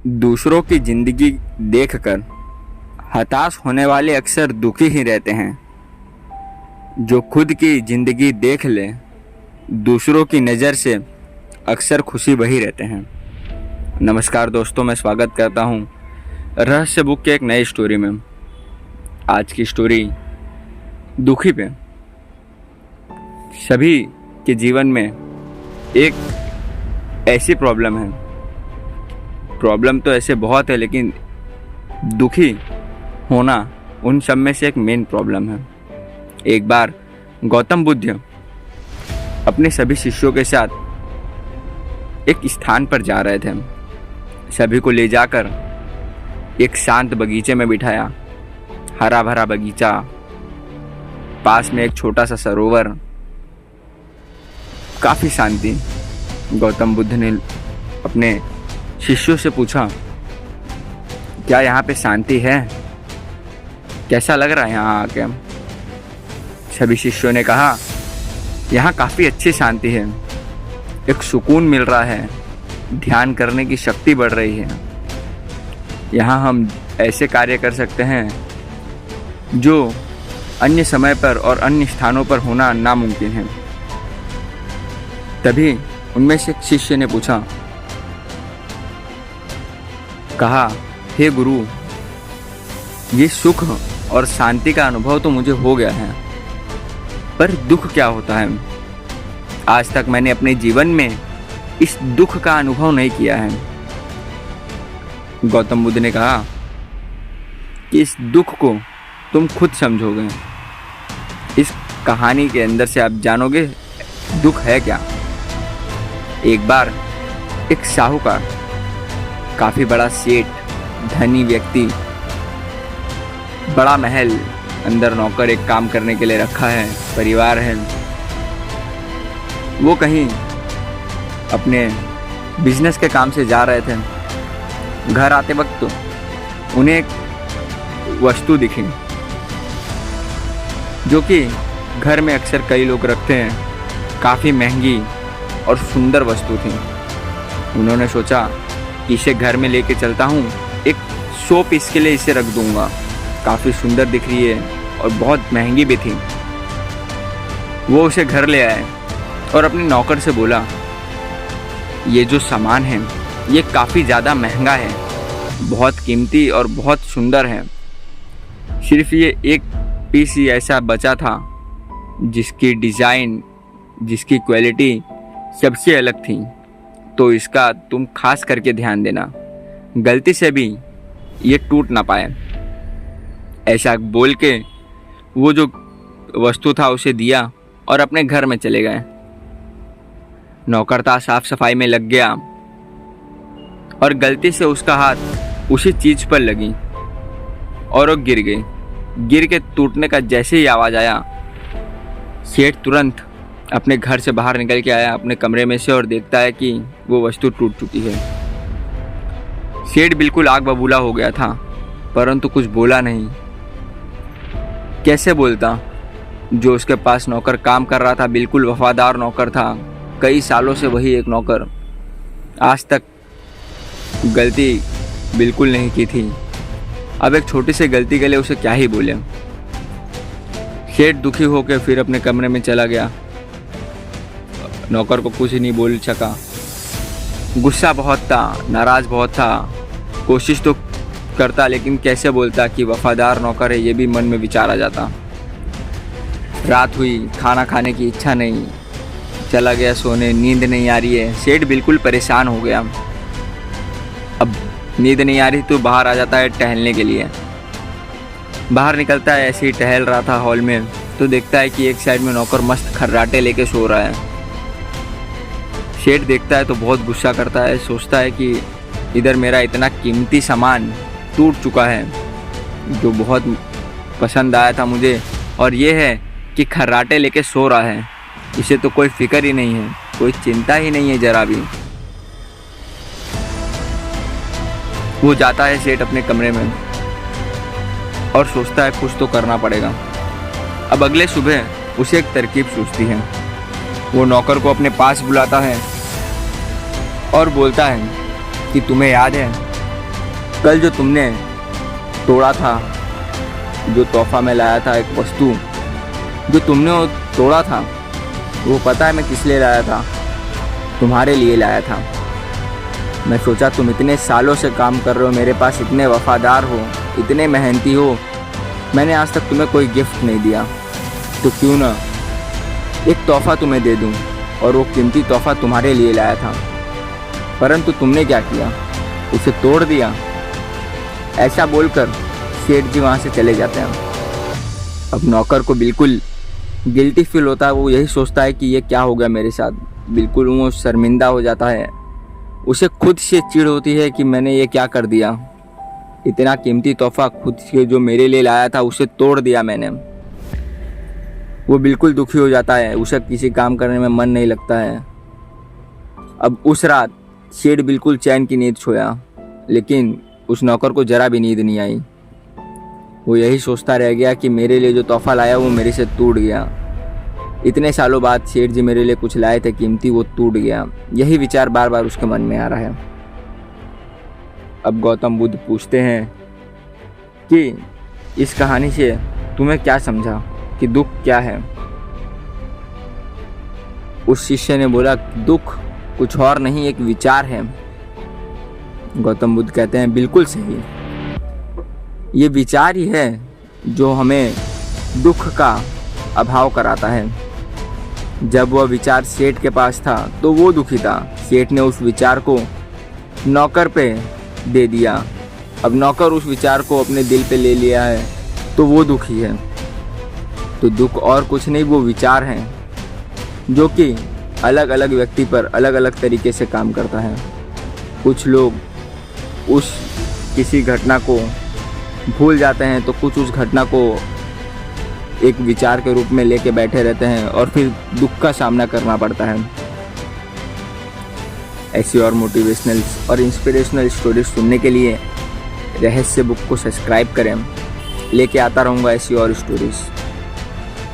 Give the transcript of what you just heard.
दूसरों की जिंदगी देखकर हताश होने वाले अक्सर दुखी ही रहते हैं। जो खुद की जिंदगी देख ले दूसरों की नज़र से अक्सर खुशी वही रहते हैं। नमस्कार दोस्तों, मैं स्वागत करता हूँ रहस्य बुक के एक नई स्टोरी में। आज की स्टोरी दुखी पे। सभी के जीवन में एक ऐसी प्रॉब्लम है। प्रॉब्लम तो ऐसे बहुत है, लेकिन दुखी होना उन सब में से एक मेन प्रॉब्लम है। एक बार गौतम बुद्ध अपने सभी शिष्यों के साथ एक स्थान पर जा रहे थे। सभी को ले जाकर एक शांत बगीचे में बिठाया। हरा भरा बगीचा, पास में एक छोटा सा सरोवर, काफी शांति। गौतम बुद्ध ने अपने शिष्यों से पूछा, क्या यहाँ पे शांति है? कैसा लग रहा है यहाँ आके? सभी शिष्यों ने कहा, यहाँ काफ़ी अच्छी शांति है, एक सुकून मिल रहा है, ध्यान करने की शक्ति बढ़ रही है। यहाँ हम ऐसे कार्य कर सकते हैं जो अन्य समय पर और अन्य स्थानों पर होना नामुमकिन है। तभी उनमें से एक शिष्य ने पूछा, कहा, हे गुरु, ये सुख और शांति का अनुभव तो मुझे हो गया है, पर दुख क्या होता है? आज तक मैंने अपने जीवन में इस दुख का अनुभव नहीं किया है। गौतम बुद्ध ने कहा कि इस दुख को तुम खुद समझोगे, इस कहानी के अंदर से आप जानोगे दुख है क्या। एक बार एक साहूकार, काफी बड़ा सेठ, धनी व्यक्ति, बड़ा महल, अंदर नौकर एक काम करने के लिए रखा है, परिवार है। वो कहीं अपने बिजनेस के काम से जा रहे थे। घर आते वक्त तो उन्हें एक वस्तु दिखी जो कि घर में अक्सर कई लोग रखते हैं। काफ़ी महंगी और सुंदर वस्तु थी। उन्होंने सोचा कि इसे घर में लेके चलता हूँ, एक शो पीस के लिए इसे रख दूँगा। काफ़ी सुंदर दिख रही है और बहुत महंगी भी थी। वो उसे घर ले आए और अपने नौकर से बोला, ये जो सामान है ये काफ़ी ज़्यादा महंगा है, बहुत कीमती और बहुत सुंदर है। सिर्फ ये एक पीस ही ऐसा बचा था जिसकी डिज़ाइन, जिसकी क्वालिटी सबसे अलग थी, तो इसका तुम खास करके ध्यान देना, गलती से भी ये टूट ना पाए। ऐसा बोल के वो जो वस्तु था उसे दिया और अपने घर में चले गए। नौकर था साफ सफाई में लग गया और गलती से उसका हाथ उसी चीज पर लगी और वो गिर गई। गिर के टूटने का जैसे ही आवाज़ आया, सेठ तुरंत अपने घर से बाहर निकल के आया अपने कमरे में से और देखता है कि वो वस्तु टूट चुकी है। सेठ बिल्कुल आग बबूला हो गया था, परंतु कुछ बोला नहीं। कैसे बोलता? जो उसके पास नौकर काम कर रहा था, बिल्कुल वफादार नौकर था, कई सालों से वही एक नौकर, आज तक गलती बिल्कुल नहीं की थी। अब एक छोटी सी गलती के लिए उसे क्या ही बोले। सेठ दुखी होकर फिर अपने कमरे में चला गया। नौकर को कुछ ही नहीं बोल सका। गुस्सा बहुत था, नाराज बहुत था। कोशिश तो करता, लेकिन कैसे बोलता कि वफादार नौकर है, ये भी मन में विचार आ जाता। रात हुई, खाना खाने की इच्छा नहीं, चला गया सोने, नींद नहीं आ रही है। सेठ बिल्कुल परेशान हो गया। अब नींद नहीं आ रही तो बाहर आ जाता है टहलने के लिए। बाहर निकलता है, ऐसे ही टहल रहा था हॉल में, तो देखता है कि एक साइड में नौकर मस्त खर्राटे लेके सो रहा है। सेठ देखता है तो बहुत गुस्सा करता है, सोचता है कि इधर मेरा इतना कीमती सामान टूट चुका है जो बहुत पसंद आया था मुझे, और ये है कि खर्राटे लेके सो रहा है। इसे तो कोई फिक्र ही नहीं है, कोई चिंता ही नहीं है जरा भी। वो जाता है सेठ अपने कमरे में और सोचता है कुछ तो करना पड़ेगा। अब अगले सुबह उसे एक तरकीब सूझती है। वो नौकर को अपने पास बुलाता है और बोलता है कि तुम्हें याद है कल जो तुमने तोड़ा था, जो तोहफा में लाया था, एक वस्तु जो तुमने वो तोड़ा था, वो पता है मैं किस लिए लाया था? तुम्हारे लिए लाया था। मैं सोचा तुम इतने सालों से काम कर रहे हो, मेरे पास इतने वफादार हो, इतने मेहनती हो, मैंने आज तक तुम्हें कोई गिफ्ट नहीं दिया, तो क्यों ना एक तोहफा तुम्हें दे दूं। और वो कीमती तोहफा तुम्हारे लिए लाया था, परंतु तुमने क्या किया? उसे तोड़ दिया। ऐसा बोलकर सेठ जी वहाँ से चले जाते हैं। अब नौकर को बिल्कुल गिल्टी फील होता है, वो यही सोचता है कि ये क्या हो गया मेरे साथ। बिल्कुल वो शर्मिंदा हो जाता है, उसे खुद से चिढ़ होती है कि मैंने ये क्या कर दिया। इतना कीमती तोहफा खुद से जो मेरे लिए लाया था उसे तोड़ दिया मैंने। वो बिल्कुल दुखी हो जाता है, उसे किसी काम करने में मन नहीं लगता है। अब उस रात सेठ बिल्कुल चैन की नींद सोया, लेकिन उस नौकर को जरा भी नींद नहीं आई। वो यही सोचता रह गया कि मेरे लिए जो तोहफा लाया वो मेरे से टूट गया। इतने सालों बाद सेठ जी मेरे लिए कुछ लाए थे कीमती, वो टूट गया। यही विचार बार बार उसके मन में आ रहा है। अब गौतम बुद्ध पूछते हैं कि इस कहानी से तुम्हें क्या समझा, कि दुख क्या है? उस शिष्य ने बोला दुख कुछ और नहीं, एक विचार है। गौतम बुद्ध कहते हैं बिल्कुल सही, ये विचार ही है जो हमें दुख का अभाव कराता है। जब वह विचार सेठ के पास था तो वो दुखी था। सेठ ने उस विचार को नौकर पे दे दिया। अब नौकर उस विचार को अपने दिल पे ले लिया है तो वो दुखी है। तो दुख और कुछ नहीं, वो विचार हैं जो कि अलग अलग व्यक्ति पर अलग अलग तरीके से काम करता है। कुछ लोग उस किसी घटना को भूल जाते हैं तो कुछ उस घटना को एक विचार के रूप में लेके बैठे रहते हैं और फिर दुख का सामना करना पड़ता है। ऐसी और मोटिवेशनल और इंस्पिरेशनल स्टोरीज सुनने के लिए रहस्य बुक को सब्सक्राइब करें। लेके आता रहूँगा ऐसी और स्टोरीज।